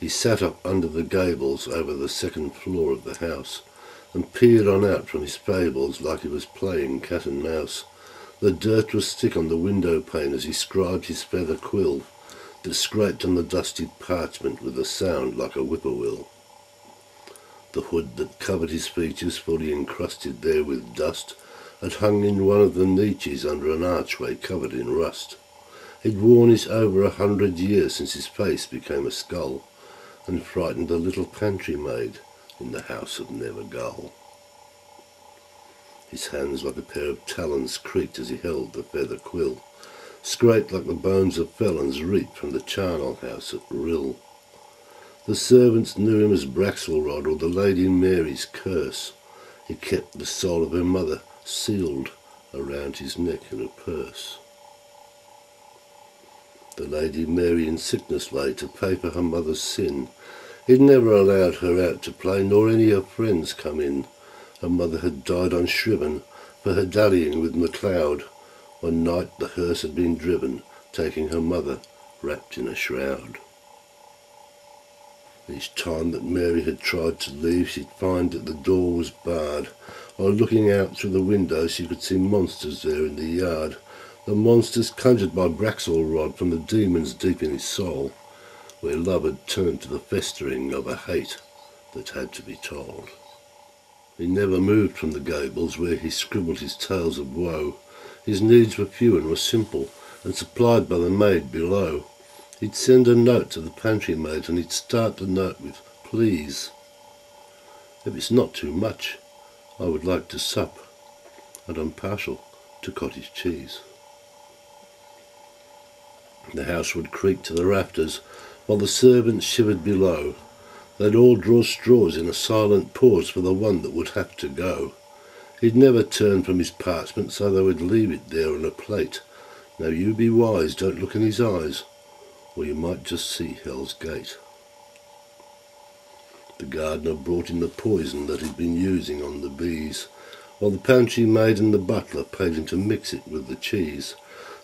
He sat up under the gables over the second floor of the house, and peered on out from his fables like he was playing cat and mouse. The dirt was thick on the window pane as he scribed his feather quill, that scraped on the dusty parchment with a sound like a whippoorwill. The hood that covered his features, fully encrusted there with dust, had hung in one of the niches under an archway covered in rust. He'd worn it over 100 years since his face became a skull, and frightened a little pantry maid in the house of Never Gull. His hands like a pair of talons creaked as he held the feather quill, scraped like the bones of felons reaped from the charnel house at Rill. The servants knew him as Braxelrod or the Lady Mary's curse. He kept the soul of her mother sealed around his neck in a purse. The Lady Mary in sickness lay to pay for her mother's sin. He'd never allowed her out to play, nor any of her friends come in. Her mother had died unshriven for her dallying with MacLeod. One night the hearse had been driven, taking her mother wrapped in a shroud. Each time that Mary had tried to leave, she'd find that the door was barred. While looking out through the window, she could see monsters there in the yard. The monsters conjured by Braxelrod from the demons deep in his soul, where love had turned to the festering of a hate that had to be told. He never moved from the gables where he scribbled his tales of woe. His needs were few and were simple, and supplied by the maid below. He'd send a note to the pantry maid, and he'd start the note with, "Please, if it's not too much, I would like to sup, and I'm partial to cottage cheese." The house would creak to the rafters, while the servants shivered below. They'd all draw straws in a silent pause for the one that would have to go. He'd never turn from his parchment, so they would leave it there on a plate. Now you be wise, don't look in his eyes, or you might just see Hell's Gate. The gardener brought in the poison that he'd been using on the bees, while the pantry maid and the butler paid him to mix it with the cheese.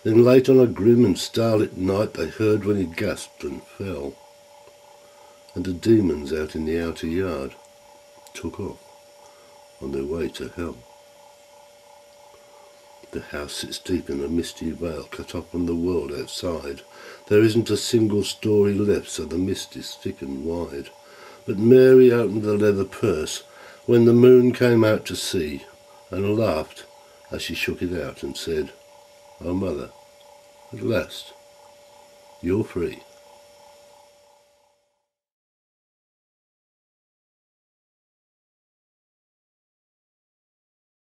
Then late on a grim and starlit night they heard when he gasped and fell, and the demons out in the outer yard took off on their way to hell. The house sits deep in a misty vale, cut off from the world outside. There isn't a single story left, so the mist is thick and wide. But Mary opened the leather purse when the moon came out to see, and laughed as she shook it out and said, "Oh, mother, at last, you're free."